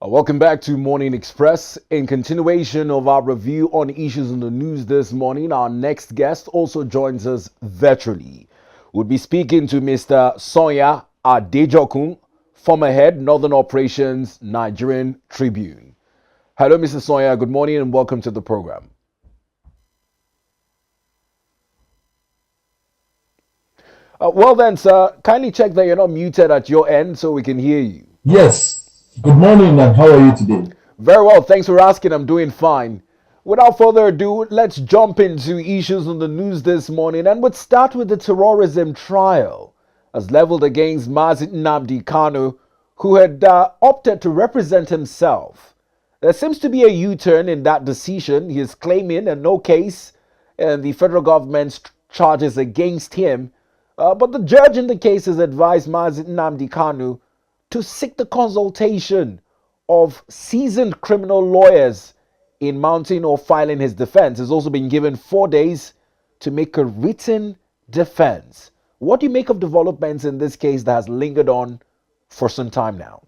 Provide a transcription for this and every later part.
Welcome back to Morning Express. In continuation of our review on issues in the news this morning, our next guest also joins us virtually. We'll be speaking to Mr. Sanya Adejokun, former head, Northern Operations, Nigerian Tribune. Hello, Mr. Sanya. Good morning and welcome to the program. Well then, sir, kindly check that you're not muted at your end so we can hear you. Yes. Good morning, and how are you today? Very well, thanks for asking. I'm doing fine. Without further ado, let's jump into issues on the news this morning, and we'll start with the terrorism trial as leveled against Mazi Nnamdi Kanu, who had opted to represent himself. There seems to be a U-turn in that decision. He is claiming a no case and the federal government's charges against him, but the judge in the case has advised Mazi Nnamdi Kanu to seek the consultation of seasoned criminal lawyers in mounting or filing his defense. He's also been given 4 days to make a written defense. What do you make of developments in this case that has lingered on for some time now?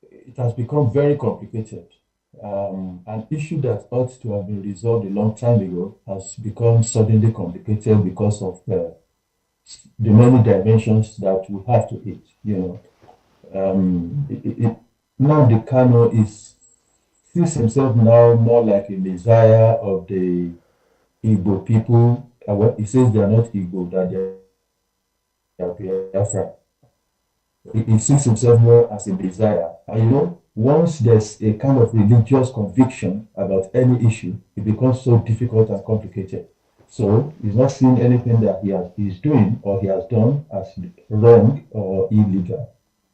It has become very complicated. An issue that ought to have been resolved a long time ago has become suddenly complicated because of the many dimensions that we have to it. Now the Kano sees himself now more like a messiah of the Igbo people. He says they are not Igbo, that they are Biafra. He sees himself more as a messiah. And once there's a kind of religious conviction about any issue, it becomes so difficult and complicated. So he's not seeing anything that he's doing or he has done as wrong or illegal.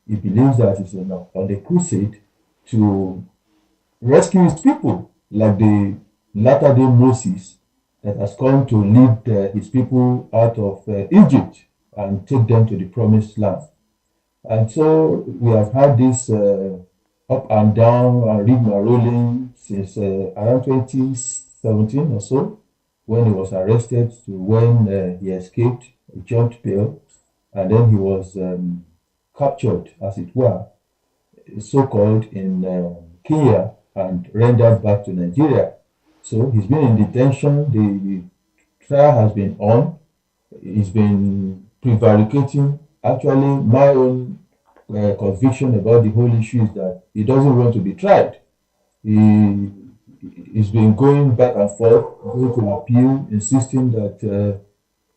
He believes that he's on the crusade to rescue his people, like the latter-day Moses that has come to lead his people out of Egypt and take them to the promised land. And so we have had this up and down and rigmarolling since around 2017 or so, when he was arrested to when he escaped, he jumped bail, and then he was captured, as it were, so-called in Kenya and rendered back to Nigeria. So he's been in detention. The trial has been on. He's been prevaricating. Actually, my own conviction about the whole issue is that he doesn't want to be tried. He's been going back and forth, going to appeal, insisting that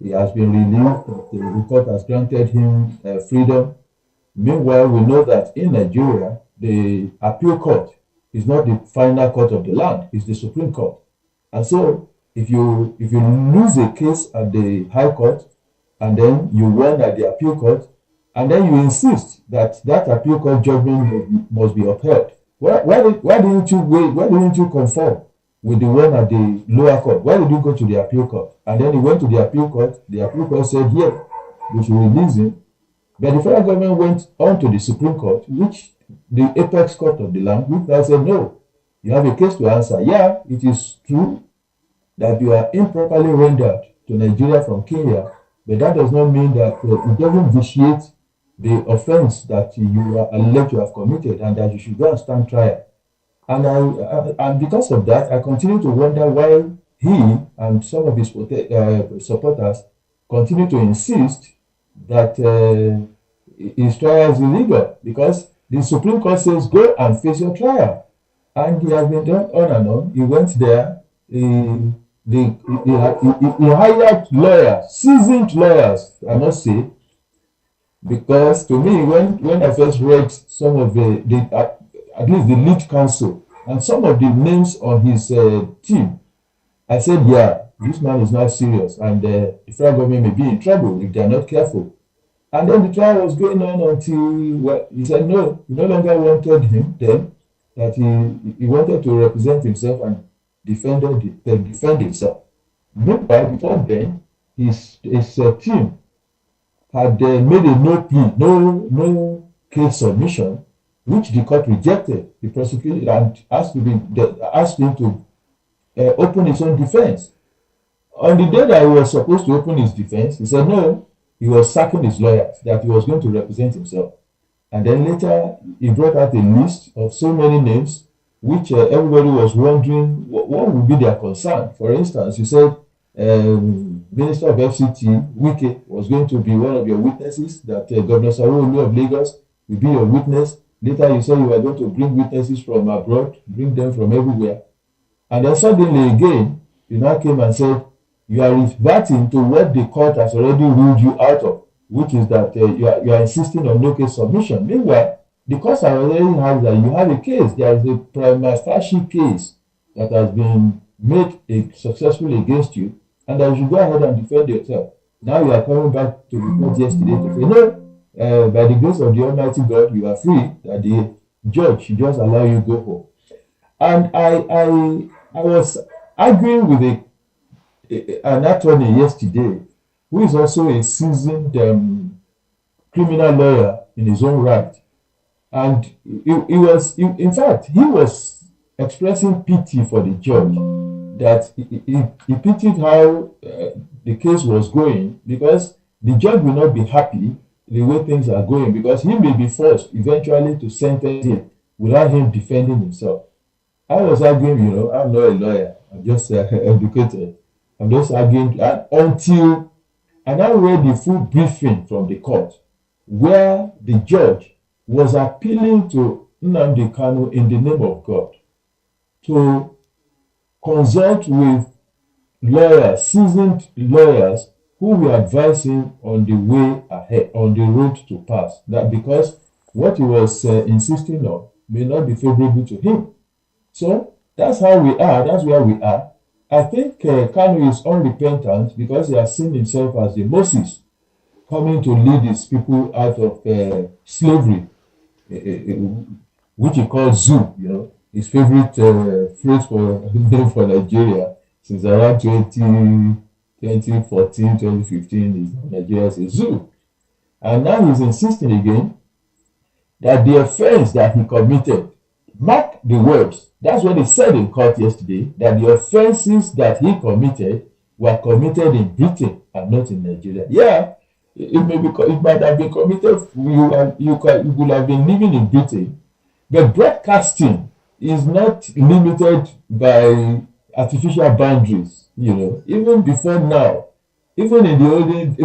he has been released, that the court has granted him freedom. Meanwhile, we know that in Nigeria, the appeal court is not the final court of the land, it's the Supreme Court. And so, if you lose a case at the High Court, and then you won at the appeal court, and then you insist that appeal court judgment must be upheld, why didn't you wait? Why didn't you conform with the one at the lower court? Why did you go to the appeal court? And then he went to the appeal court said, yeah, we should release him. But the federal government went on to the Supreme Court, which the apex court of the land, which said, no, you have a case to answer. Yeah, it is true that you are improperly rendered to Nigeria from Kenya, but that does not mean that it doesn't vitiate the offense that you are alleged to have committed and that you should go and stand trial. And because of that, I continue to wonder why he and some of his supporters continue to insist that his trial is illegal, because the Supreme Court says go and face your trial. And he has been done on and on. He went there. He hired lawyers, seasoned lawyers, I must say, because to me, when I first read some of at least the lead counsel and some of the names on his team, I said, yeah, this man is not serious, and the federal government may be in trouble if they are not careful. And then the trial was going on until he said no, he no longer wanted him then, that he wanted to represent himself and defend himself. Meanwhile, before then, his team had made a no plea, no case submission, which the court rejected. The prosecutor and asked him to open his own defense. On the day that he was supposed to open his defense, he said no, he was sacking his lawyers, that he was going to represent himself. And then later, he brought out a list of so many names, which everybody was wondering what would be their concern. For instance, you said Minister of FCT, Wike, was going to be one of your witnesses, that Governor Sanwo-Olu of Lagos will be your witness. Later, you said you were going to bring witnesses from abroad, bring them from everywhere. And then suddenly again, you now came and said, you are reverting to what the court has already ruled you out of, which is that you are insisting on no case submission. Meanwhile, the court already has that you have a case. There is a prima facie case that has been made successfully against you, and that you should go ahead and defend yourself. Now you are coming back to the court yesterday to say, no, by the grace of the Almighty God, you are free, that the judge should just allow you go home. And I was arguing with an attorney yesterday who is also a seasoned criminal lawyer in his own right. And in fact, he was expressing pity for the judge, that he pitied how the case was going, because the judge will not be happy the way things are going, because he may be forced eventually to sentence him without him defending himself. I was arguing, I'm not a lawyer, I'm just educated. I'm just arguing until I now read the full briefing from the court, where the judge was appealing to Nnamdi Kanu in the name of God to consult with lawyers, seasoned lawyers, who will advise him on the way ahead, on the road to pass. That because what he was insisting on may not be favorable to him. So that's how we are, that's where we are. I think Kanu is unrepentant because he has seen himself as the Moses coming to lead his people out of slavery, which he calls zoo. His favorite phrase for Nigeria since around 2014, 2015 is Nigeria is a zoo. And now he's insisting again that the offense that he committed, mark the words, that's what he said in court yesterday, that the offenses that he committed were committed in Britain and not in Nigeria. Yeah, it might have been committed, you would have been living in Britain, but broadcasting is not limited by artificial boundaries, even before now, even in the olden,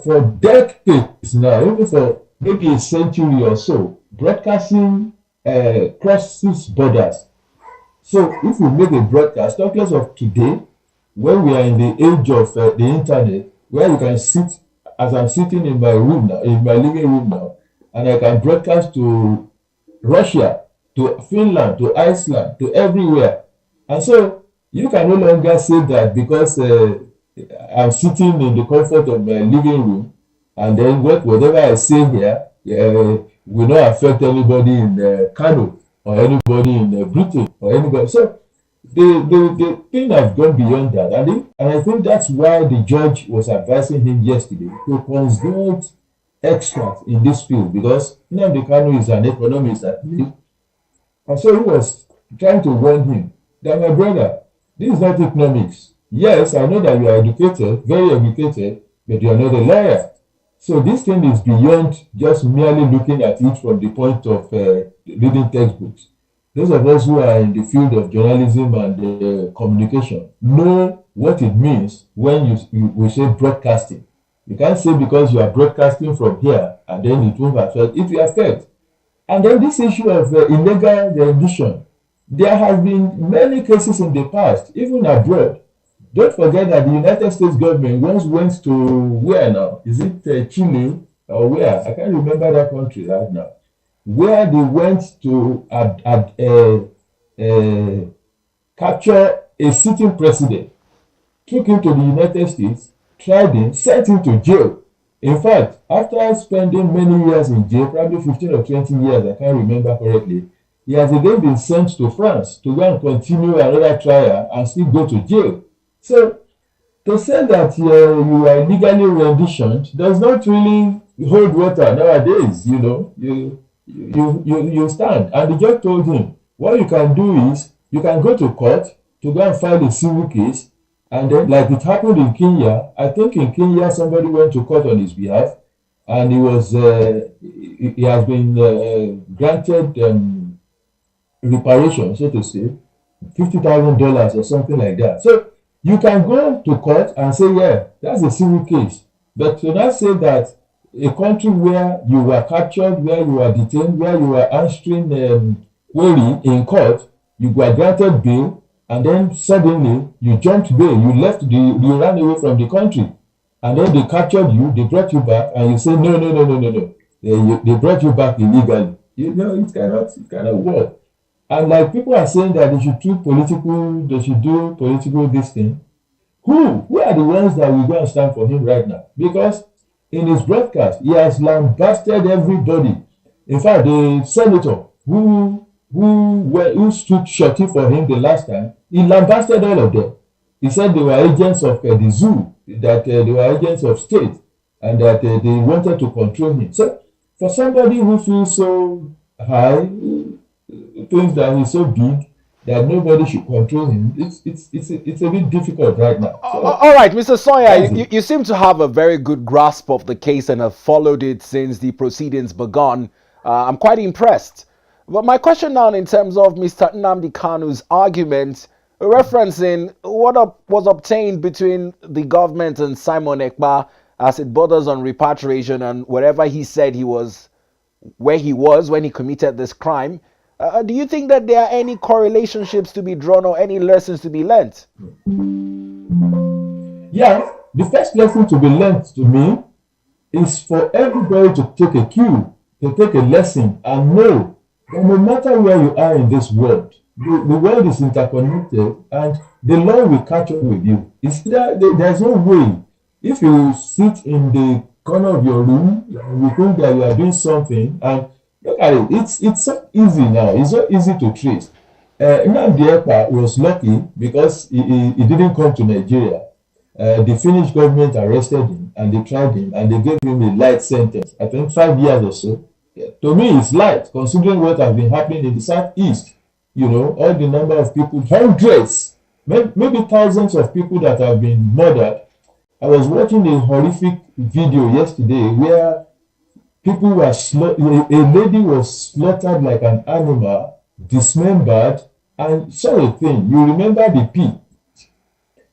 for decades now, even for maybe a century or so, broadcasting crosses borders. So if we make a broadcast, talk less of today, when we are in the age of the internet, where you can sit, as I'm sitting in my room now, in my living room now, and I can broadcast to Russia, to Finland, to Iceland, to everywhere. And so you can no longer say that because I'm sitting in the comfort of my living room, and then whatever I say here will not affect anybody in Kano or anybody in Britain or anybody. So the thing has gone beyond that. And I think that's why the judge was advising him yesterday to consult experts in this field, because Nnamdi Kanu is an economist at least. And so he was trying to warn him that, my brother, this is not economics. Yes, I know that you are educated, very educated, but you are not a lawyer. So this thing is beyond just merely looking at it from the point of reading textbooks. Those of us who are in the field of journalism and communication know what it means when we say broadcasting. You can't say because you are broadcasting from here and then it won't affect, it will affect. And then this issue of illegal rendition, there have been many cases in the past, even abroad. Don't forget that the United States government once went to where now? Is it Chile or where? I can't remember that country right now. Where they went to capture a sitting president, took him to the United States, tried him, sent him to jail. In fact, after spending many years in jail, probably 15 or 20 years, I can't remember correctly, he has again been sent to France to go and continue another trial and still go to jail. So, to say that you are legally renditioned does not really hold water nowadays, you stand. And the judge told him, what you can do is, you can go to court to go and file a civil case, and then, like it happened in Kenya, I think in Kenya somebody went to court on his behalf, and he has been granted reparation, so to say, $50,000 or something like that. So you can go to court and say, yeah, that's a civil case. But to not say that a country where you were captured, where you were detained, where you were answering query in court, you were granted bail, and then suddenly you jumped bail, you ran away from the country, and then they captured you, they brought you back, and you say, no, no, no, no, no, no. They brought you back illegally. You know, it cannot work. And like people are saying that they should do political this thing. Who are the ones that will go and stand for him right now? Because in his broadcast, he has lambasted everybody. In fact, the senator who stood shorty for him the last time, he lambasted all of them. He said they were agents of the zoo, that they were agents of state, and that they wanted to control him. So for somebody who feels so high, thinks that he's so big that nobody should control him, it's a bit difficult right now. So All right, Mr. Sanya, that's it. you seem to have a very good grasp of the case and have followed it since the proceedings began. I'm quite impressed. But my question now, in terms of Mr. Nnamdi Kanu's argument, referencing was obtained between the government and Simon Ekpa as it borders on repatriation and wherever he said he was, where he was when he committed this crime. Do you think that there are any correlationships to be drawn or any lessons to be learnt? Yeah, the first lesson to be learned to me is for everybody to take a cue, to take a lesson, and know that no matter where you are in this world, the world is interconnected, and the law will catch up with you. There's no way. If you sit in the corner of your room, you think that you are doing something, and look at it, it's so easy now. It's so easy to trace. Nnamdi Kanu was lucky because he didn't come to Nigeria. The Finnish government arrested him and they tried him and they gave him a light sentence. I think 5 years or so. Yeah. To me, it's light considering what has been happening in the southeast. You know, all the number of people, hundreds, maybe thousands of people that have been murdered. I was watching a horrific video yesterday where people were a lady was slaughtered like an animal, dismembered, and saw a thing. You remember the pit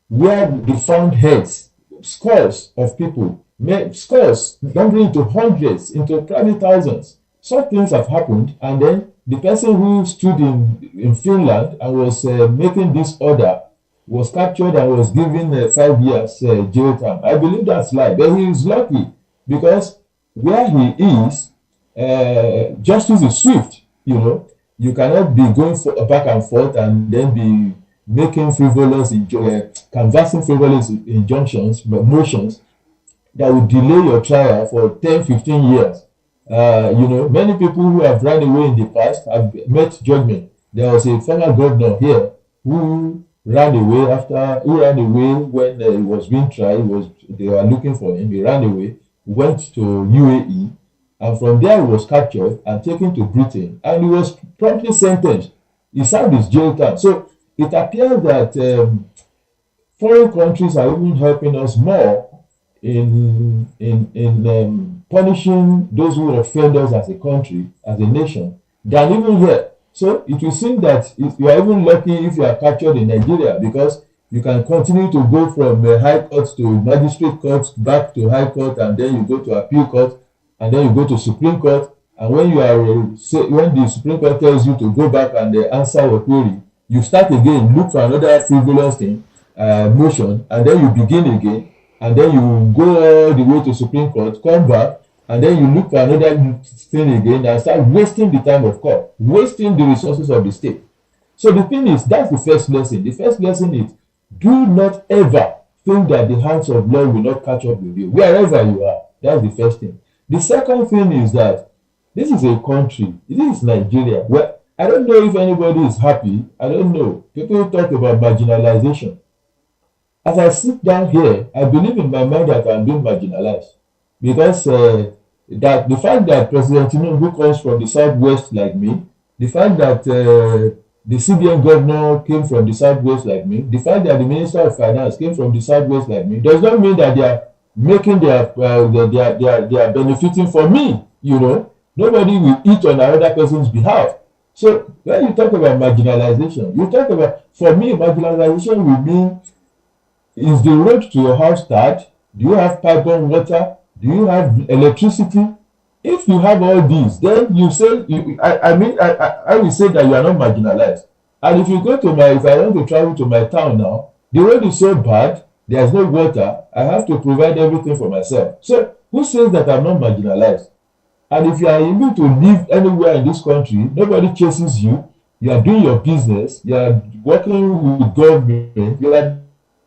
where they found heads, scores of people, scores numbering into hundreds, into probably thousands. Such things have happened, and then the person who stood in Finland and was making this order was captured and was given 5 years jail time. I believe that's lie, but he is lucky because where he is, justice is swift. You know, you cannot be going back and forth and then be making canvassing frivolous injunctions, motions that will delay your trial for 10, 15 years. You know, many people who have run away in the past have met judgment. There was a former governor here who ran away when he was being tried. They were looking for him. He ran away, went to UAE, and from there he was captured and taken to Britain, and he was promptly sentenced. He served his jail time. So it appears that foreign countries are even helping us more in punishing those who offend us as a country, as a nation, than even here. So it will seem that if you are even lucky if you are captured in Nigeria, because you can continue to go from high court to magistrate court, back to high court, and then you go to appeal court, and then you go to Supreme Court. And when when the Supreme Court tells you to go back and answer your query, you start again, look for another frivolous thing, motion, and then you begin again, and then you go all the way to Supreme Court, come back, and then you look for another thing again and start wasting the time of court, wasting the resources of the state. So the thing is, that's the first lesson. The first lesson is, do not ever think that the hands of law will not catch up with you, wherever you are. That's the first thing. The second thing is that this is a country, this is Nigeria, where I don't know if anybody is happy. I don't know. People talk about marginalization. As I sit down here, I believe in my mind that I'm being marginalized. Because that the fact that President Tinubu comes from the southwest like me, the fact that the CBN governor came from the southwest like me, the fact that the Minister of Finance came from the southwest like me, does not mean that they are making they are benefiting from me. Nobody will eat on another person's behalf. So when you talk about marginalization, you talk about, for me, marginalization will mean, is the road to your house tarred? Do you have pipe-borne water? Do you have electricity? If you have all these, then you say, I will say that you are not marginalized. And if you go to if I want to travel to my town now, the road is so bad, there's no water, I have to provide everything for myself. So who says that I'm not marginalized? And if you are able to live anywhere in this country, nobody chases you, you are doing your business, you are working with government, you are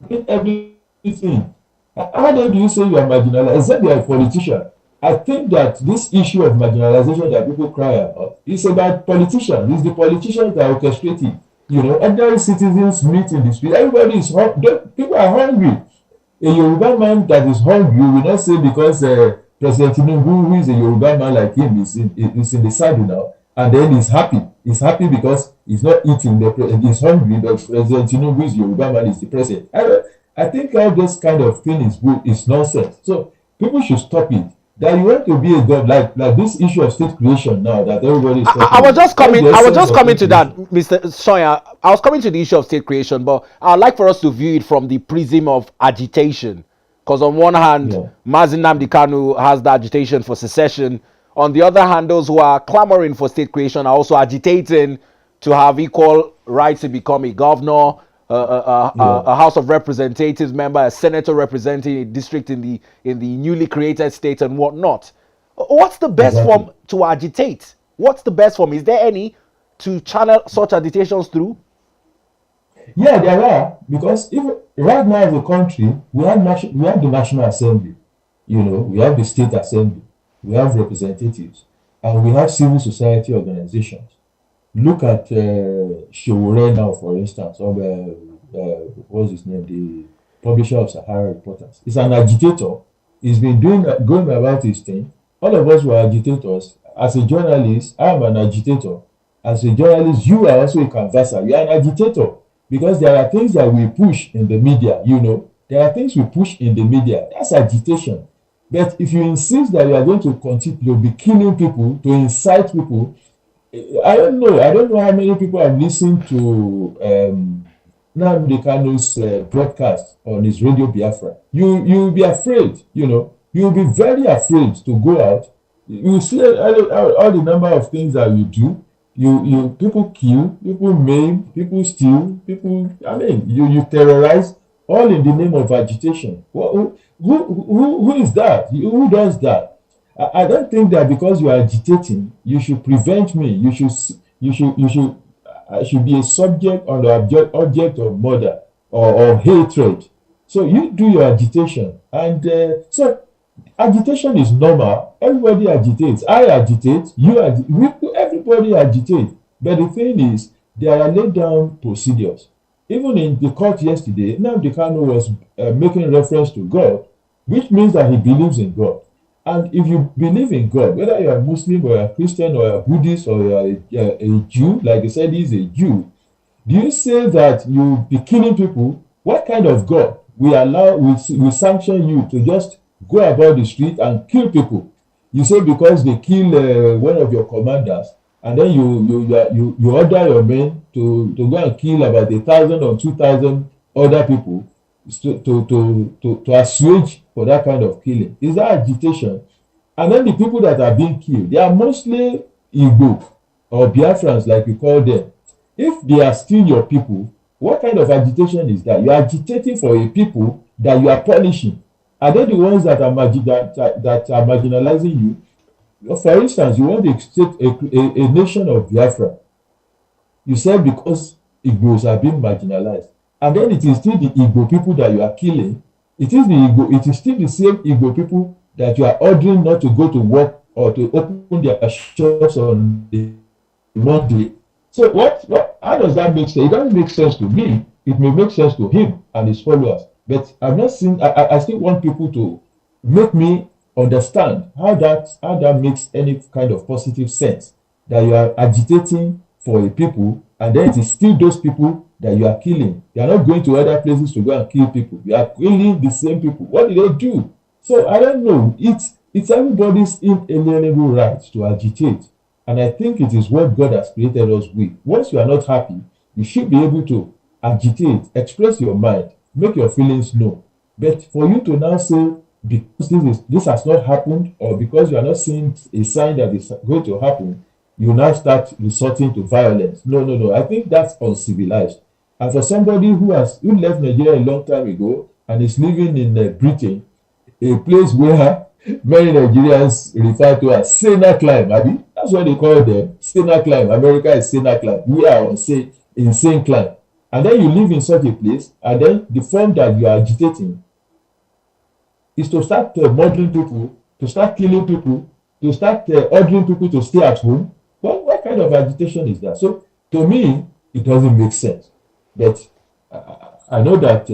doing everything. How then do you say you are marginalized? Except you are a politician. I think that this issue of marginalization that people cry about is about politicians. It's the politicians that orchestrate it. Ordinary citizens meet in the street. Everybody is people are hungry. A Yoruba man that is hungry will not say because President Tinubu, who is a Yoruba man like him, is in the saddle now, and then he's happy. He's happy because he's not eating. He's hungry, but President Tinubu is Yoruba man, is the president. I think all this kind of thing is nonsense. So people should stop it. That you want to be a god, like this issue of state creation now that everybody is talking I was just about. coming. I was just coming to that, Mr. Sanya. I was coming to the issue of state creation, but I'd like for us to view it from the prism of agitation. Because on one hand, Yeah. Nnamdi Kanu has the agitation for secession. On the other hand, those who are clamoring for state creation are also agitating to have equal rights to become a governor, Yeah. a House of Representatives member, a senator representing a district in the newly created state, and whatnot. What's the best Exactly. form to agitate? What's the best form? Is there any to channel such agitations through? Yeah, there are, because even right now as a country, we have the National Assembly, we have the State Assembly, we have representatives, and we have civil society organizations. Look at Showore now, for instance, or what's his name, the publisher of Sahara Reporters. He's an agitator. He's been going about his thing. All of us were agitators. As a journalist, I am an agitator. As a journalist, you are also a canvasser. You are an agitator, because there are things that we push in the media. There are things we push in the media. That's agitation. But if you insist that you are going to continue to be killing people, to incite people, I don't know. I don't know how many people have listened to Nnamdi Kanu's broadcast on his radio Biafra. You'll be afraid. You'll be very afraid to go out. You see all the number of things that you do. People kill, people maim, people steal, people. I mean, you terrorize, all in the name of agitation. Who is that? Who does that? I don't think that because you are agitating, you should prevent me. I should be a subject or object of murder or hatred. So you do your agitation, and so agitation is normal. Everybody agitates. I agitate. Everybody agitates. But the thing is, there are laid down procedures. Even in the court yesterday, Nnamdi Kanu was making reference to God, which means that he believes in God. And if you believe in God, whether you're a Muslim or a Christian or a Buddhist or you're a Jew, like I said, he's a Jew, do you say that you be killing people? What kind of God will sanction you to just go about the street and kill people? You say because they kill one of your commanders, and then you order your men to go and kill about 1,000 or 2,000 other people to assuage for that kind of killing. Is that agitation? And then the people that are being killed, they are mostly Igbo or Biafrans, like we call them. If they are still your people, what kind of agitation is that? You are agitating for a people that you are punishing. Are they the ones that are marginalizing you? For instance, you want a nation of Biafra. You said because Igbos are being marginalized. And then it is still the Igbo people that you are killing. It is still the same Igbo people that you are ordering not to go to work or to open their shops on the Monday. So how does that make sense? It doesn't make sense to me. It may make sense to him and his followers. But I've not seen, I still want people to make me understand how that makes any kind of positive sense, that you are agitating for a people and then it is still those people that you are killing. You are not going to other places to go and kill people. You are killing the same people. What did they do? So I don't know. It's everybody's inalienable right to agitate. And I think it is what God has created us with. Once you are not happy, you should be able to agitate, express your mind, make your feelings known. But for you to now say, because this has not happened, or because you are not seeing a sign that it's going to happen, you now start resorting to violence. No, no, no. I think that's uncivilized. And for somebody who left Nigeria a long time ago and is living in Britain, a place where many Nigerians refer to as Sena climb, abi? That's what they call them, Sena climb. America is Sena climb. We are on say insane climb. And then you live in such a place, and then the form that you are agitating is to start murdering people, to start killing people, to start ordering people to stay at home. What kind of agitation is that? So to me, it doesn't make sense. But I know that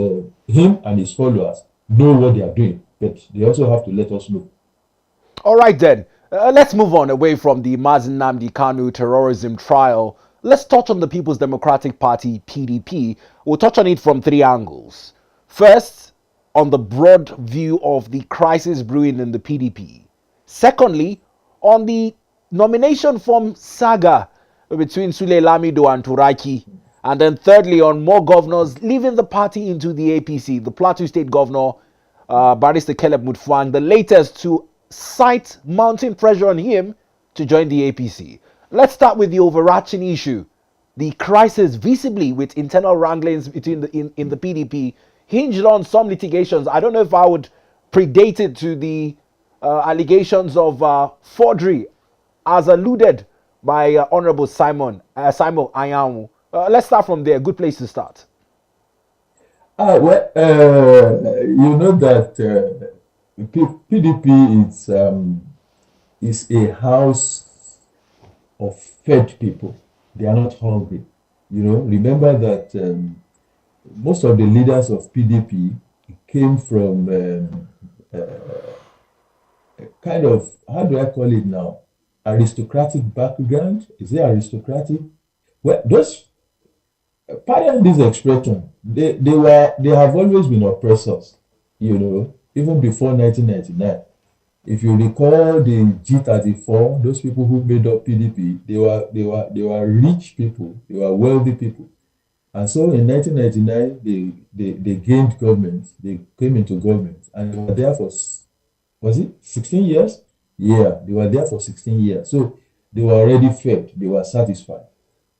him and his followers know what they are doing, but they also have to let us know. All right, then. Let's move on away from the Nnamdi Kanu terrorism trial. Let's touch on the People's Democratic Party, PDP. We'll touch on it from three angles. First, on the broad view of the crisis brewing in the PDP. Secondly, on the nomination form saga between Sule Lamido and Turaki. And then thirdly, on more governors leaving the party into the APC. The Plateau State Governor, Barrister Caleb Mutfwang, the latest to cite mounting pressure on him to join the APC. Let's start with the overarching issue. The crisis visibly with internal wranglings between in the PDP hinged on some litigations. I don't know if I would predate it to the allegations of forgery as alluded by Honorable Simon Ayamu. Let's start from there. Good place to start. Well, you know that PDP is a house of fed people. They are not hungry. You know, remember that most of the leaders of PDP came from kind of, how do I call it now? Aristocratic background. Is it aristocratic? Well, those, pardon this expression, they have always been oppressors, you know, even before 1999. If you recall the G34, those people who made up PDP, they were rich people, they were wealthy people. And so in 1999, they gained government, they came into government, and they were there for, was it 16 years? Yeah, they were there for 16 years. So they were already fed, they were satisfied.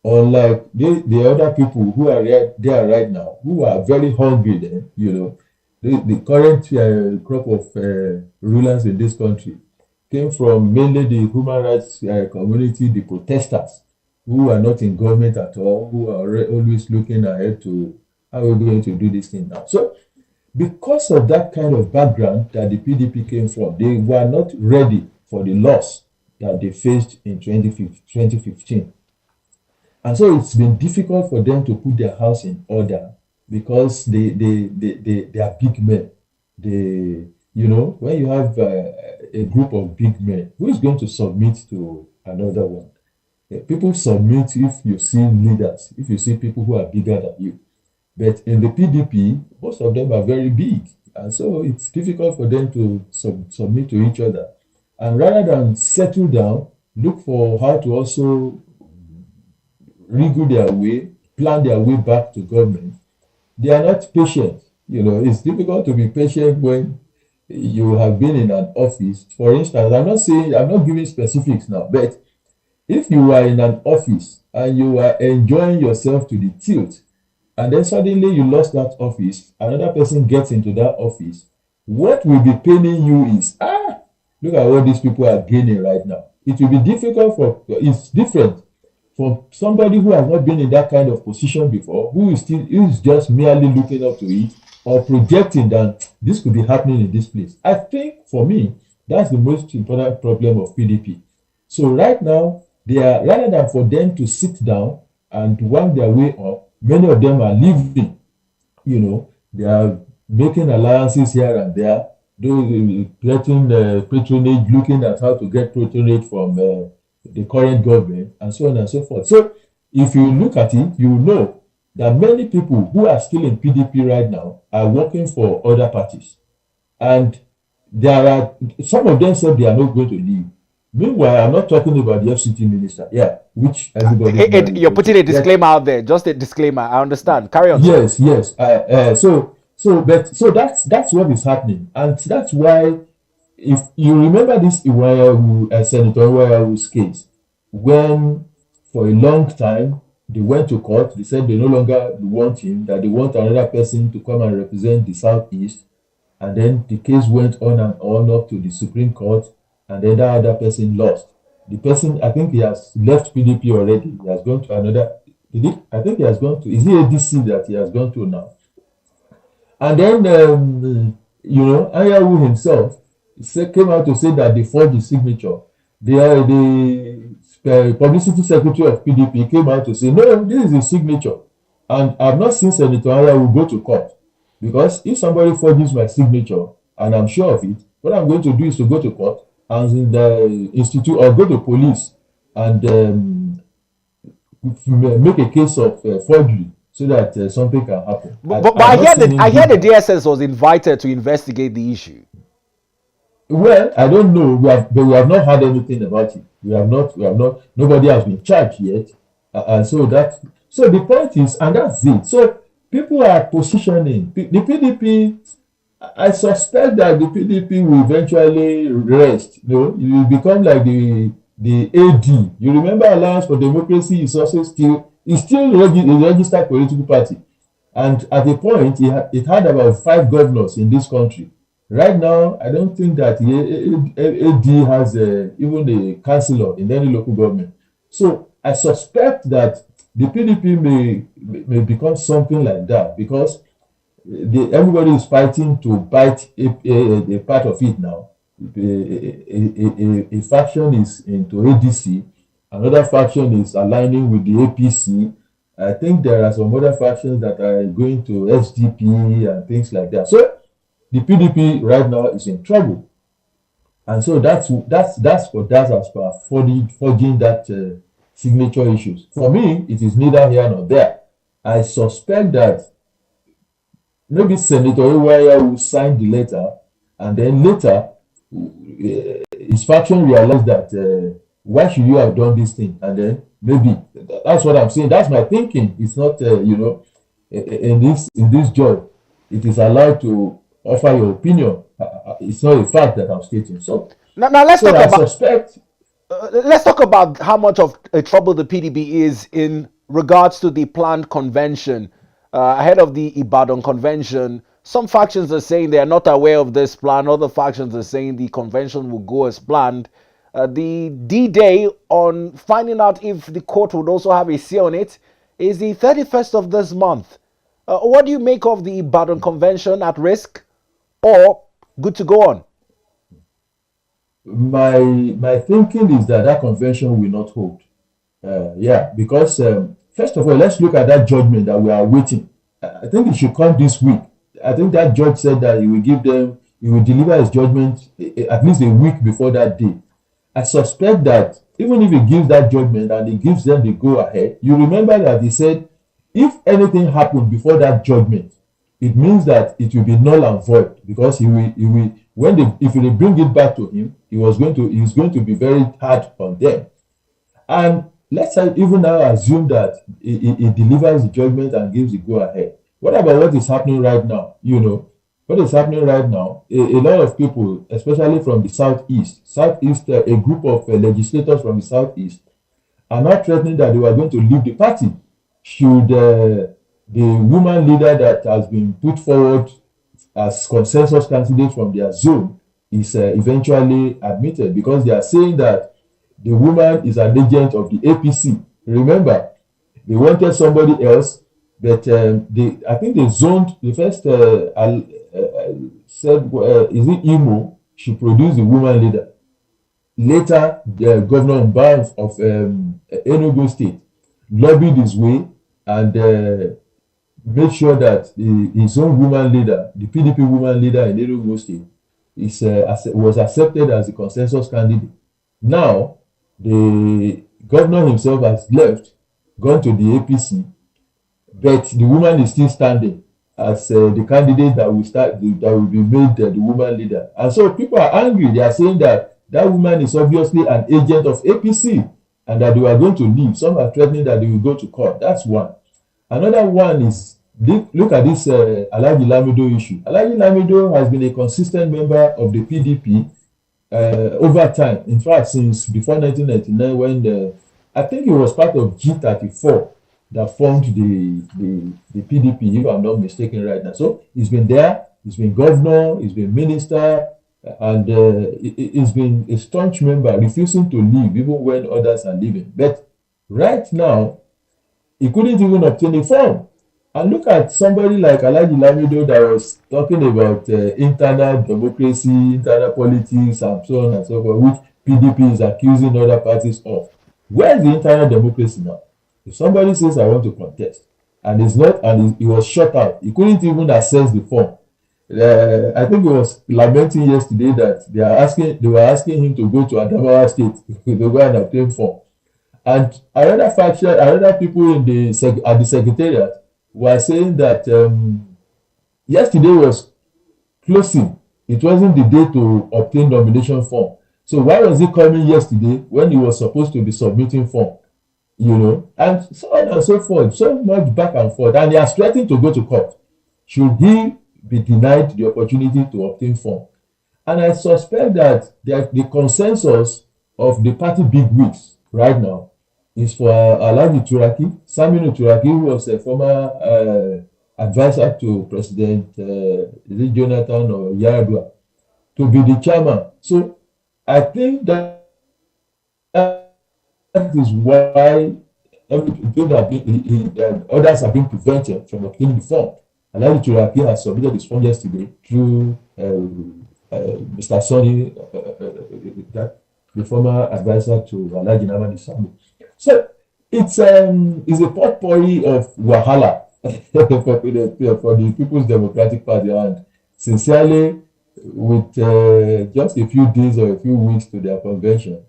Unlike the other people who are there right now, who are very hungry then, you know, the current crop of rulers in this country came from mainly the human rights community, the protesters, who are not in government at all, who are always looking ahead to how we're going to do this thing now. So because of that kind of background that the PDP came from, they were not ready for the loss that they faced in 2015. And so it's been difficult for them to put their house in order because they are big men. They, you know, when you have a group of big men, who is going to submit to another one? People submit if you see leaders, if you see people who are bigger than you. But in the PDP, most of them are very big. And so it's difficult for them to submit to each other. And rather than settle down, look for how to also wriggle their way, plan their way back to government, they are not patient. You know, it's difficult to be patient when you have been in an office. For instance, I'm not giving specifics now, but if you are in an office and you are enjoying yourself to the tilt, and then suddenly you lost that office, another person gets into that office, what will be paining you is, look at what these people are gaining right now. It will be difficult it's different for somebody who has not been in that kind of position before, who is just merely looking up to it or projecting that this could be happening in this place. I think for me, that's the most important problem of PDP. So right now, they are, rather than for them to sit down and work their way up, many of them are leaving. You know, they are making alliances here and there, getting patronage, looking at how to get patronage from the current government, and so on and so forth. So if you look at it, you know that many people who are still in PDP right now are working for other parties. And there are some of them said they are not going to leave. Meanwhile, I'm not talking about the FCT minister, yeah, which everybody now You're refer putting to. a That disclaimer out there. Just a disclaimer. I understand. Carry on, sir. yes, yes. So that's what is happening, and that's why if you remember this Senator Iwayahu's case, when for a long time they went to court, they said they no longer want him, that they want another person to come and represent the Southeast, and then the case went on and on up to the Supreme Court, and then that other person lost. The person, I think he has left PDP already. He has gone to another. I think he has gone to. Is it ADC that he has gone to now? And then, Ayahu himself came out to say that they forged the signature. The publicity secretary of PDP came out to say, no, this is a signature. And I've not seen Senator Ayahu go to court. Because if somebody forges my signature, and I'm sure of it, what I'm going to do is to go to court and in the institute or go to police and make a case of forgery so that something can happen. But I hear that the DSS was invited to investigate the issue. Well, I don't know. But we have not heard anything about it. We have not. Nobody has been charged yet, and so the point is, and that's it. So people are positioning the PDP. I suspect that the PDP will eventually rest. You know, it will become like the AD. You remember Alliance for Democracy is also still a registered political party, and at a point it had about 5 governors in this country. Right now, I don't think that AD has even a councillor in any local government. So I suspect that the PDP may become something like that because everybody is fighting to bite a part of it now. A faction is into ADC, another faction is aligning with the APC. I think there are some other factions that are going to SDP and things like that. So the PDP right now is in trouble, and so that's for that as per forging that signature issues. For me, it is neither here nor there. I suspect that maybe Senator Iwaya will sign the letter, and then later his faction realized that why should you have done this thing, and then maybe that's what I'm saying. That's my thinking. It's not in this job, it is allowed to offer your opinion. It's not a fact that I'm stating. So now let's talk about. Suspect. Let's talk about how much of a trouble the PDP is in regards to the planned convention ahead of the Ibadan convention. Some factions are saying they are not aware of this plan. Other factions are saying the convention will go as planned. The D-Day on finding out if the court would also have a say on it is the 31st of this month. What do you make of the Ibadan convention? At risk or good to go on? My thinking is that convention will not hold. Because first of all, let's look at that judgment that we are waiting. I think it should come this week. I think that judge said that he will deliver his judgment at least a week before that day. I suspect that even if he gives that judgment and he gives them the go ahead, you remember that he said if anything happened before that judgment, it means that it will be null and void because if they bring it back to him, he's going to be very hard on them. And let's even now assume that he delivers the judgment and gives the go ahead. What about what is happening right now? What is happening right now? A lot of people, especially from the southeast, a group of legislators from the southeast are now threatening that they were going to leave the party should the woman leader that has been put forward as consensus candidate from their zone is eventually admitted, because they are saying that the woman is an agent of the APC. Remember, they wanted somebody else, but I think they zoned the first said, is it Imo? She produced the woman leader. Later, the Governor Mutfwang of Enugu State lobbied his way and made sure that his own woman leader, the PDP woman leader in Enugu State, was accepted as the consensus candidate. Now, the governor himself has left, gone to the APC, but the woman is still standing as the candidate that will be made the woman leader. And so people are angry. They are saying that that woman is obviously an agent of APC and that they are going to leave. Some are threatening that they will go to court. That's one. Another one is, look at this Alhaji Lamido issue. Alhaji Lamido has been a consistent member of the PDP over time. In fact, since before 1999, when I think he was part of G34 that formed the PDP, if I'm not mistaken right now. So he's been there, he's been governor, he's been minister, and he's been a staunch member, refusing to leave even when others are leaving. But right now, he couldn't even obtain a form. And look at somebody like Alhaji Lamido that was talking about internal democracy, internal politics, and so on and so forth, which PDP is accusing other parties of. Where's the internal democracy now? If somebody says, I want to contest, and it's not, and he was shut out, he couldn't even access the form. I think he was lamenting yesterday that they were asking him to go to Adamawa State to go and obtain form. And another faction, another people at the secretariat were saying that yesterday was closing. It wasn't the day to obtain nomination form. So why was he coming yesterday when he was supposed to be submitting form? You know, and so on and so forth, so much back and forth. And he has threatened to go to court should he be denied the opportunity to obtain form. And I suspect that the consensus of the party bigwigs right now is for Alhaji Turaki, Saminu Turaki, who was a former advisor to President is it Jonathan or Yaradua, to be the chairman. So I think that is why others have been prevented from obtaining the form. Alhaji Turaki has submitted his form yesterday through Mr. Sonny, the former advisor to Alhaji Nnamdi Kanu. So it's a potpourri of wahala for the People's Democratic Party, and sincerely, with just a few days or a few weeks to their convention,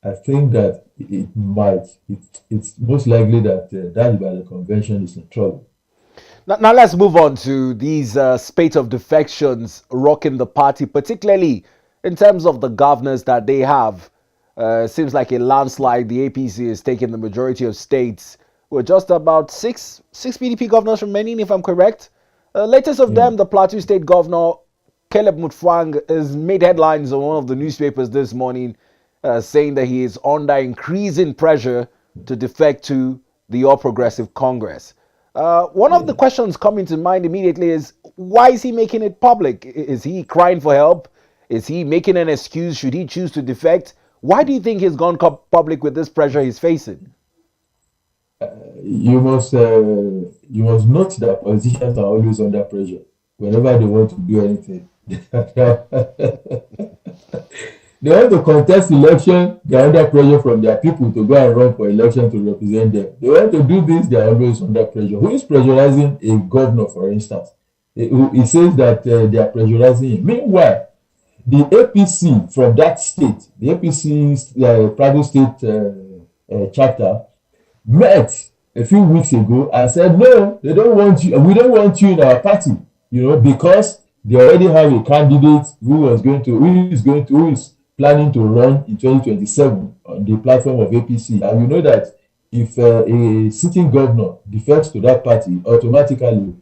I think that it's most likely that that Ibadan convention is in trouble. Now let's move on to these spate of defections rocking the party, particularly in terms of the governors that they have. Seems like a landslide. The APC is taking the majority of states. We're just about six PDP governors remaining, if I'm correct. Latest of them, the Plateau State Governor, Caleb Mutfwang, has made headlines on one of the newspapers this morning, saying that he is under increasing pressure to defect to the All Progressive Congress. One of the questions coming to mind immediately is, why is he making it public? Is he crying for help? Is he making an excuse? Should he choose to defect? Why do you think he's gone public with this pressure he's facing? You must note that politicians are always under pressure whenever they want to do anything. They want to contest election, they are under pressure from their people to go and run for election to represent them. They want to do this, they are always under pressure. Who is pressurizing a governor, for instance? He says that they are pressurizing him. Meanwhile, the APC from that state, the APC's Prado State chapter, met a few weeks ago and said, no, they don't want you, we don't want you in our party, because they already have a candidate who is planning to run in 2027 on the platform of APC. And you know that if a sitting governor defects to that party, automatically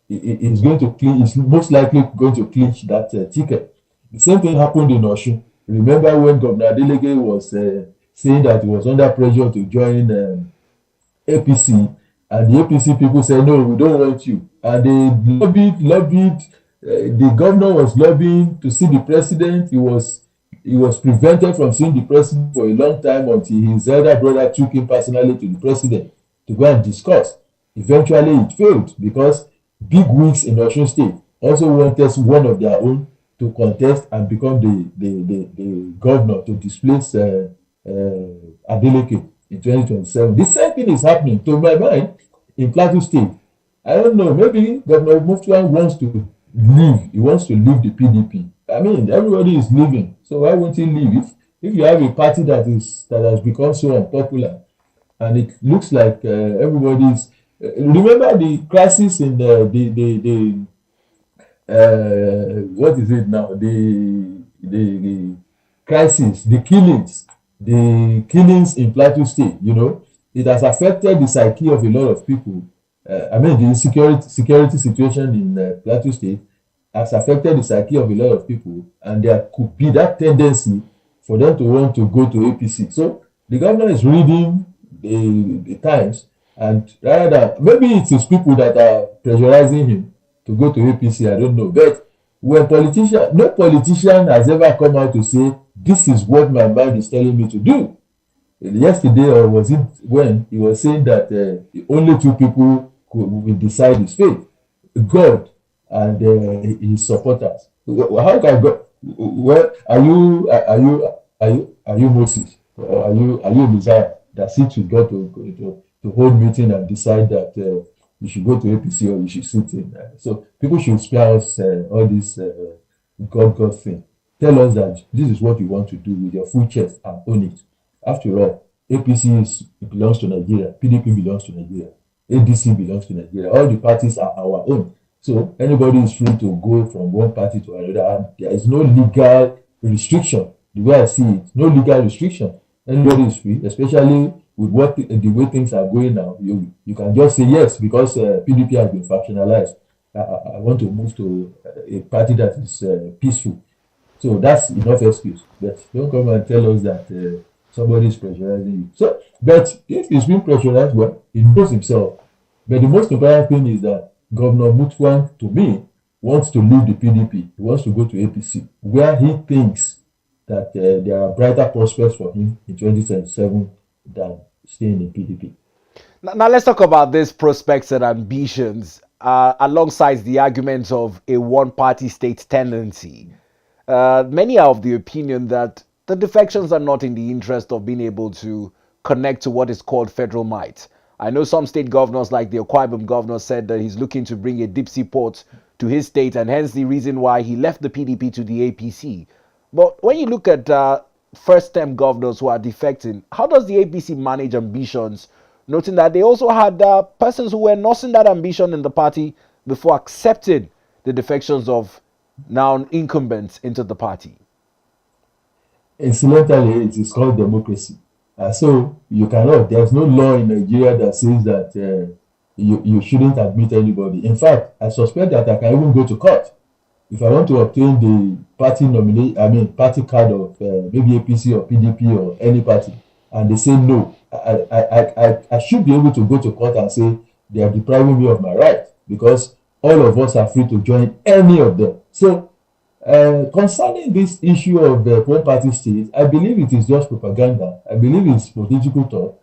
is most likely going to clinch that ticket. The same thing happened in Osun. Remember when Governor Adeleke was saying that he was under pressure to join APC, and the APC people said, no, we don't want you. And they lobbied. The governor was lobbying to see the president. He was prevented from seeing the president for a long time until his elder brother took him personally to the president to go and discuss. Eventually, it failed because big wigs in Osun State also wanted one of their own to contest and become the governor to displace Adeleke in 2027. The same thing is happening, to my mind, in Plateau State. I don't know, maybe Governor Mutfwang wants to leave. He wants to leave the PDP. I mean, everybody is leaving, so why won't he leave? If you have a party that has become so unpopular, and it looks like everybody is, Remember the crisis in what is it now? The crisis, the killings in Plateau State. You know, it has affected the psyche of a lot of people. I mean, the security situation in Plateau State has affected the psyche of a lot of people, and there could be that tendency for them to want to go to APC. So the governor is reading the times, and rather than maybe it is people that are pressurizing him to go to APC, I don't know. But no politician has ever come out to say, this is what my mind is telling me to do. Yesterday, or was it when he was saying that only two people will decide his fate, God and his supporters. How can God? Well, are you Moses? Or are you Messiah that sits with God to hold meeting and decide that you should go to APC or you should sit in? So people should spare us all this God thing. Tell us that this is what you want to do with your full chest and own it. After all, APC belongs to Nigeria, PDP belongs to Nigeria, ADC belongs to Nigeria. All the parties are our own. So anybody is free to go from one party to another, and there is no legal restriction. The way I see it, no legal restriction. Anybody is free, especially with the way things are going now. You can just say yes because PDP has been factionalized. I want to move to a party that is peaceful. So that's enough excuse. But don't come and tell us that somebody is pressurizing you. So, but if he's being pressurized, well, he knows himself. But the most important thing is that Governor Mutfwang, to me, wants to leave the PDP. He wants to go to APC, where he thinks that there are brighter prospects for him in 2027 than staying in PDP. Now let's talk about these prospects and ambitions alongside the arguments of a one-party state tendency. Many are of the opinion that the defections are not in the interest of being able to connect to what is called federal might. I know some state governors, like the Akwa Ibom governor, said that he's looking to bring a deep sea port to his state, and hence the reason why he left the PDP to the APC. But when you look at first-term governors who are defecting, how does the APC manage ambitions, noting that they also had persons who were nursing that ambition in the party before accepting the defections of now incumbents into the party? Incidentally, it is called democracy. So there's no law in Nigeria that says that you shouldn't admit anybody. In fact, I suspect that I can even go to court if I want to obtain the party card of maybe APC or PDP or any party, and they say no. I should be able to go to court and say they are depriving me of my right, because all of us are free to join any of them. So concerning this issue of the one-party state, I believe it is just propaganda. I believe it's political talk,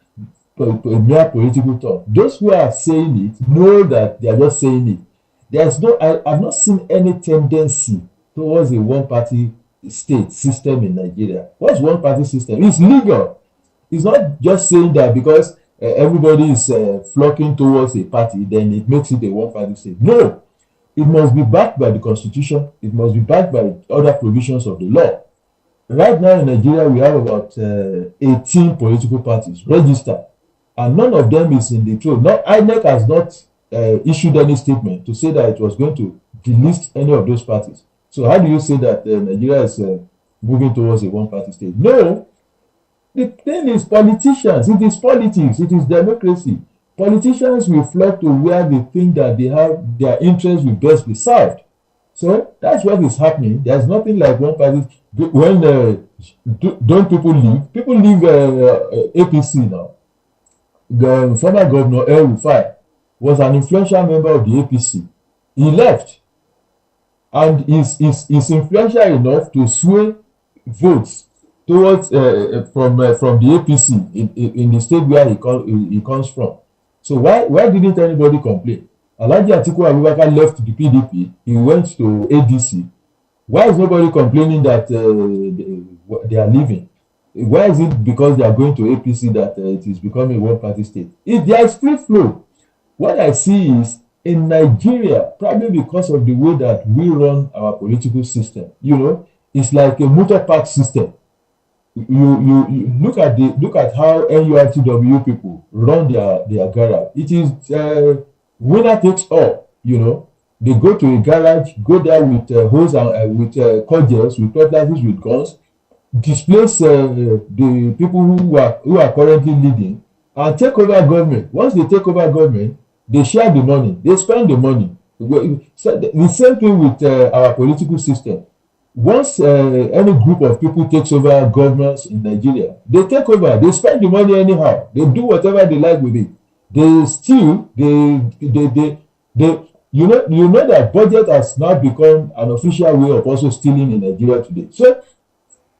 mere political talk. Those who are saying it know that they are just saying it. I've not seen any tendency towards a one-party state system in Nigeria. What's one-party system? It's legal. It's not just saying that because everybody is flocking towards a party, then it makes it a one-party state. No. It must be backed by the Constitution. It must be backed by other provisions of the law. Right now in Nigeria, we have about 18 political parties registered, and none of them is in the throne. INEC has not issued any statement to say that it was going to delist any of those parties. So how do you say that Nigeria is moving towards a one-party state? No. The thing is politicians. It is politics. It is democracy. Politicians will flock to where they think that their interests will best be served. So that's what is happening. There's nothing like one party. When don't people leave? People leave APC now. The former governor El Rufai was an influential member of the APC. He left, and is influential enough to sway votes towards from the APC in the state where he comes from. So why didn't anybody complain? Alhaji Atiku Abubakar left the PDP. He went to ADC. Why is nobody complaining that they are leaving? Why is it because they are going to APC that it is becoming a one-party state? If there is free flow, what I see is in Nigeria, probably because of the way that we run our political system, it's like a motor park system. you look at how NURTW people run their garage. It is winner takes all. They go to a garage, go there with hose and with cordials, with cutlasses, with guns, displace the people who are currently leading, and take over government. Once they take over government, they share the money, they spend the money. So the same thing with our political system. Once any group of people takes over governance in Nigeria, they take over, they spend the money anyhow, they do whatever they like with it. They steal, they you know that budget has now become an official way of also stealing in Nigeria today. So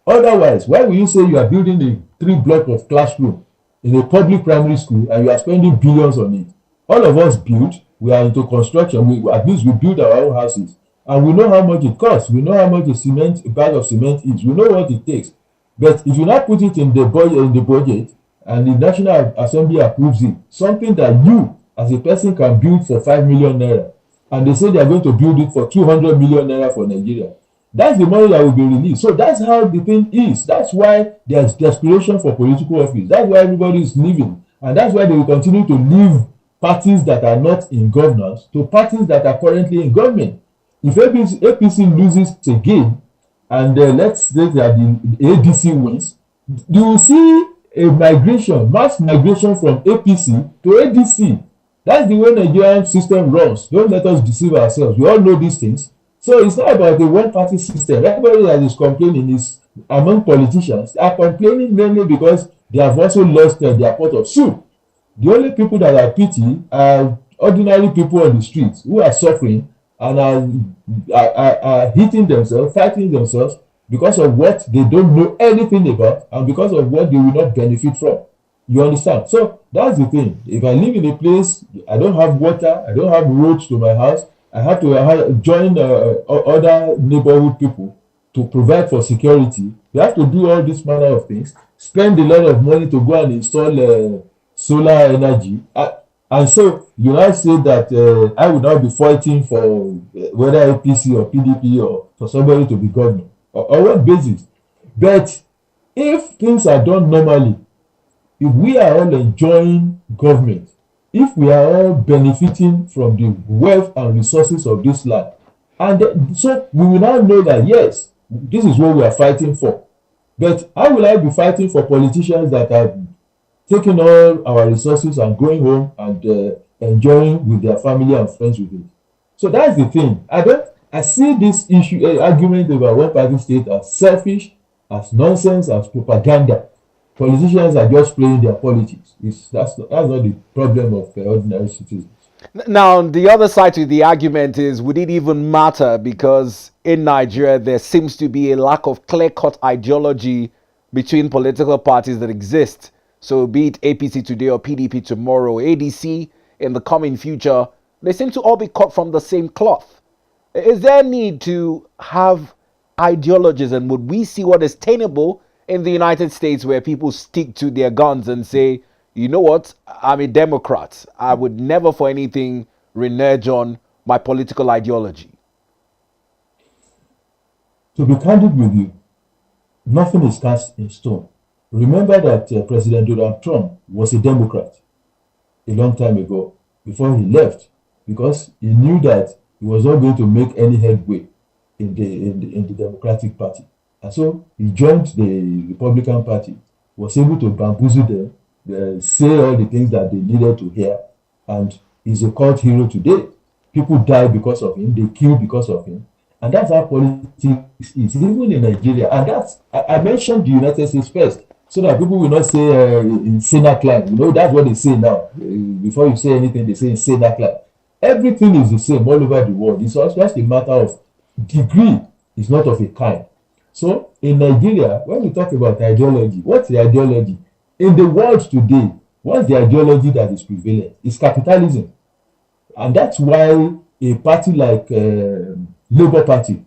otherwise, why will you say you are building a 3 block of classroom in a public primary school and you are spending billions on it? All of us build, we are into construction, at least we build our own houses. And we know how much it costs. We know how much a bag of cement is. We know what it takes. But if you not put it in the budget, and the National Assembly approves it, something that you as a person can build for 5 million naira, and they say they are going to build it for 200 million naira for Nigeria, that's the money that will be released. So that's how the thing is. That's why there's desperation for political office. That's why everybody is leaving, and that's why they will continue to leave parties that are not in governance to parties that are currently in government. If APC loses again, and let's say that the ADC wins, you will see a mass migration from APC to ADC. That's the way Nigerian system runs. Don't let us deceive ourselves. We all know these things. So it's not about the one-party system. Everybody that is complaining is among politicians are complaining mainly because they have also lost their pot of soup. The only people that are pity are ordinary people on the streets who are suffering and are hitting themselves, fighting themselves because of what they don't know anything about and because of what they will not benefit from. You understand? So that's the thing. If I live in a place, I don't have water, I don't have roads to my house, I have to join other neighborhood people to provide for security. You have to do all this manner of things, spend a lot of money to go and install solar energy. And so you now say that I would now be fighting for whether APC or PDP or for somebody to be governor. On what basis? But if things are done normally, if we are all enjoying government, if we are all benefiting from the wealth and resources of this land, and so we will now know that yes, this is what we are fighting for. But how will I be fighting for politicians that are taking all our resources and going home and enjoying with their family and friends with it? So that's the thing. I see this argument about one party state as selfish, as nonsense, as propaganda. Politicians are just playing their politics. That's not the problem of ordinary citizens. Now, the other side to the argument is, would it even matter? Because in Nigeria, there seems to be a lack of clear-cut ideology between political parties that exist. So be it APC today or PDP tomorrow, ADC in the coming future, they seem to all be cut from the same cloth. Is there a need to have ideologies, and would we see what is tenable in the United States where people stick to their guns and say, you know what, I'm a Democrat. I would never for anything renege on my political ideology? To be candid with you, nothing is cast in stone. Remember that President Donald Trump was a Democrat a long time ago before he left, because he knew that he was not going to make any headway in the Democratic Party. And so he joined the Republican Party, was able to bamboozle them, say all the things that they needed to hear, and he's a cult hero today. People die because of him, they kill because of him. And that's how politics is, even in Nigeria. And that's, I mentioned the United States first, so that people will not say insane clan. You know, that's what they say now. Before you say anything, they say insane clan. Everything is the same all over the world. It's just a matter of degree, it's not of a kind. So in Nigeria, when we talk about ideology, what's the ideology? In the world today, what's the ideology that is prevalent? It's capitalism. And that's why a party like Labour Party,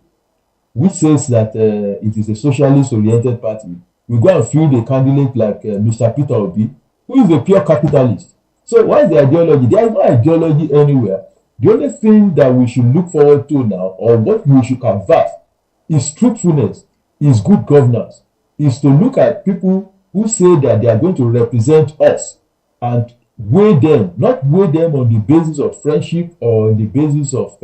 which says that it is a socialist-oriented party, we go and field a candidate like Mr. Peter Obi, who is a pure capitalist. So what is the ideology? There is no ideology anywhere. The only thing that we should look forward to now, or what we should convert, is truthfulness, is good governance. is to look at people who say that they are going to represent us and weigh them, not weigh them on the basis of friendship or on the basis of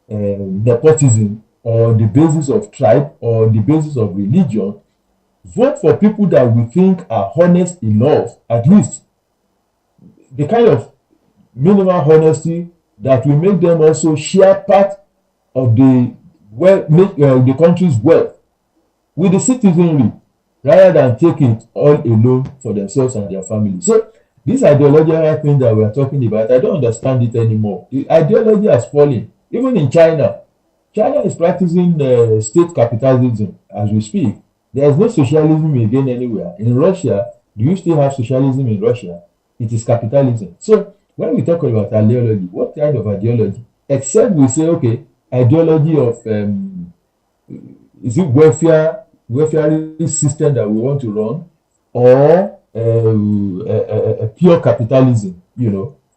nepotism or on the basis of tribe or on the basis of religion. Vote for people that we think are honest enough, at least the kind of minimal honesty that will make them also share part of the country's wealth with the citizenry, rather than take it all alone for themselves and their family. So this ideological thing that we are talking about, I don't understand it anymore. The ideology has fallen. Even in China, China is practicing state capitalism as we speak. There is no socialism again anywhere. In Russia, do you still have socialism in Russia? It is capitalism. So when we talk about ideology, what kind of ideology? Except we say, okay, ideology of is it welfare system that we want to run, or a pure capitalism?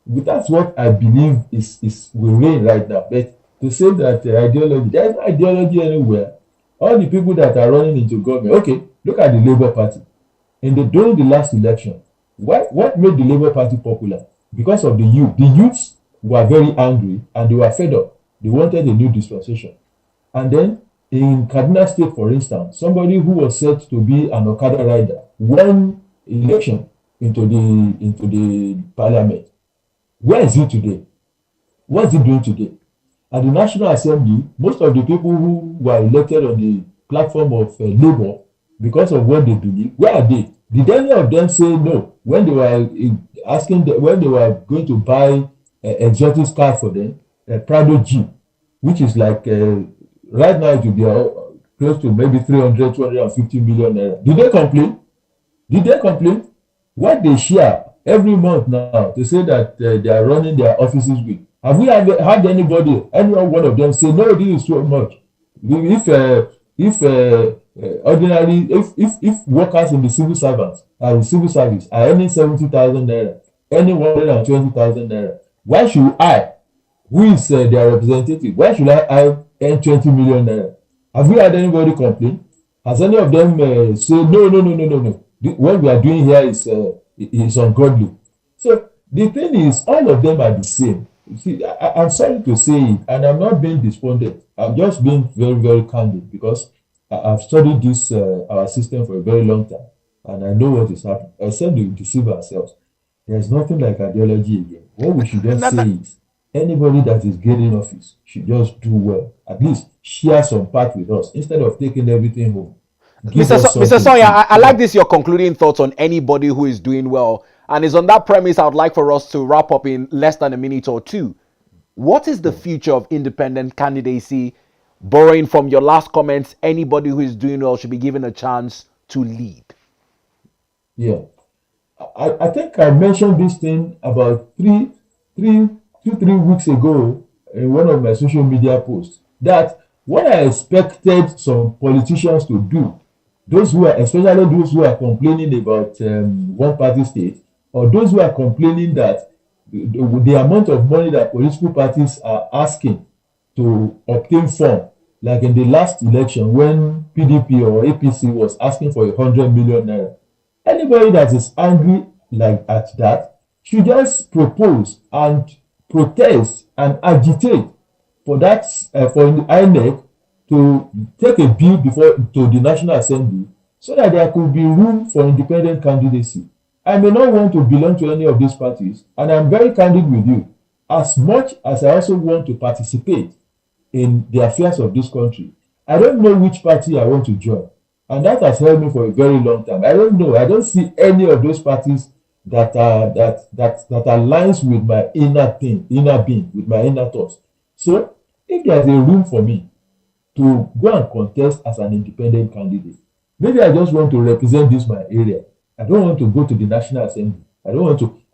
That's what I believe is we reign right now. But to say that ideology, there is no ideology anywhere. All the people that are running into government, okay, look at the Labour Party. During the last election, what made the Labour Party popular? Because of the youth. The youths were very angry and they were fed up. They wanted a new dispensation. And then in Kaduna State, for instance, somebody who was said to be an Okada rider won election into the parliament. Where is he today? What is he doing today? At the National Assembly, most of the people who were elected on the platform of Labour, because of what they believe, where are they? Did any of them say no when they were when they were going to buy exotic car for them, a Prado Jeep, which is like right now it will be close to maybe 250 million naira. Did they complain? Did they complain? What they share every month now to say that they are running their offices with. Have we had anybody, any one of them say, no, this is too much? If workers in the civil service are earning 70,000 naira, earning 120,000 naira, why should I, who is their representative, why should I earn 20 million naira? Have we had anybody complain? Has any of them say, no, what we are doing here is ungodly? So the thing is, all of them are the same. See, I'm sorry to say it, and I'm not being despondent. I'm just being very, very candid, because I've studied this our system for a very long time, and I know what is happening. Except we deceive ourselves. There's nothing like ideology again. What we should just say is, anybody that is getting office should just do well. At least share some part with us instead of taking everything home. Mr. Sanya, I like this, your concluding thoughts on anybody who is doing well. And it's on that premise I would like for us to wrap up in less than a minute or two. What is the future of independent candidacy? Borrowing from your last comments, anybody who is doing well should be given a chance to lead. Yeah. I think I mentioned this thing about 3 weeks ago in one of my social media posts, that what I expected some politicians to do, especially those who are complaining about one party state, or those who are complaining that the amount of money that political parties are asking to obtain funds, like in the last election when PDP or APC was asking for 100 million naira. Anybody that is angry like at that should just propose and protest and agitate for that for the INEC to take a bill to the National Assembly, so that there could be room for independent candidacy. I may not want to belong to any of these parties, and I'm very candid with you. As much as I also want to participate in the affairs of this country, I don't know which party I want to join, and that has held me for a very long time. I don't know. I don't see any of those parties that aligns with my inner being, with my inner thoughts. So, if there's a room for me to go and contest as an independent candidate, maybe I just want to represent my area. I don't want to go to the National Assembly. I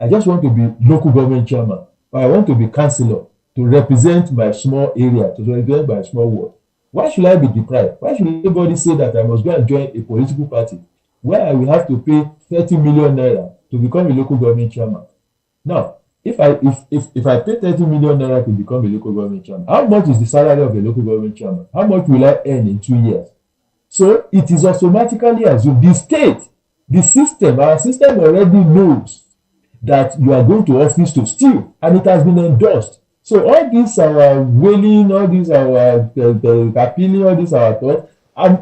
just want to be local government chairman, or I want to be councillor to represent my small area, to represent my small ward. Why should I be deprived? Why should anybody say that I must go and join a political party where I will have to pay 30 million naira to become a local government chairman? Now, if I pay 30 million naira to become a local government chairman, how much is the salary of a local government chairman? How much will I earn in 2 years? So it is automatically assumed the state, the system, our system already knows that you are going to office to steal, and it has been endorsed. So all these our wailing, all these our appealing, all these our thoughts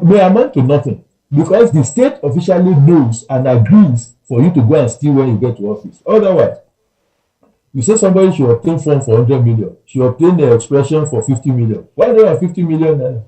may amount to nothing, because the state officially knows and agrees for you to go and steal when you get to office. Otherwise, you say somebody should obtain form for 100 million, should obtain the expression for 50 million. Why do you have 50 million naira?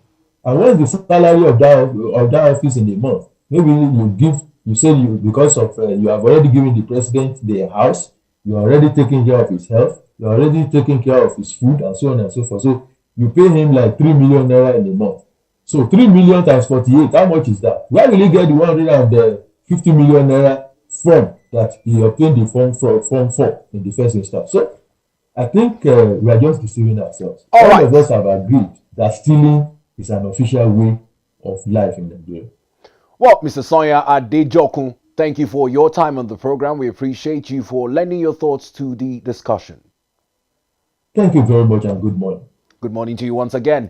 And what's the salary of that office in a month? Maybe you say you, because of you have already given the president the house, you are already taking care of his health, you are already taking care of his food, and so on and so forth. So you pay him like 3 million naira in a month. So 3 million times 48, how much is that? Where will he get the 150 million naira from that he obtained the form for in the first instance? So I think we are just deceiving ourselves. All of us have agreed that stealing is an official way of life in Nigeria. Well, Mr. Sanya Adejokun, thank you for your time on the program. We appreciate you for lending your thoughts to the discussion. Thank you very much, and good morning. Good morning to you once again.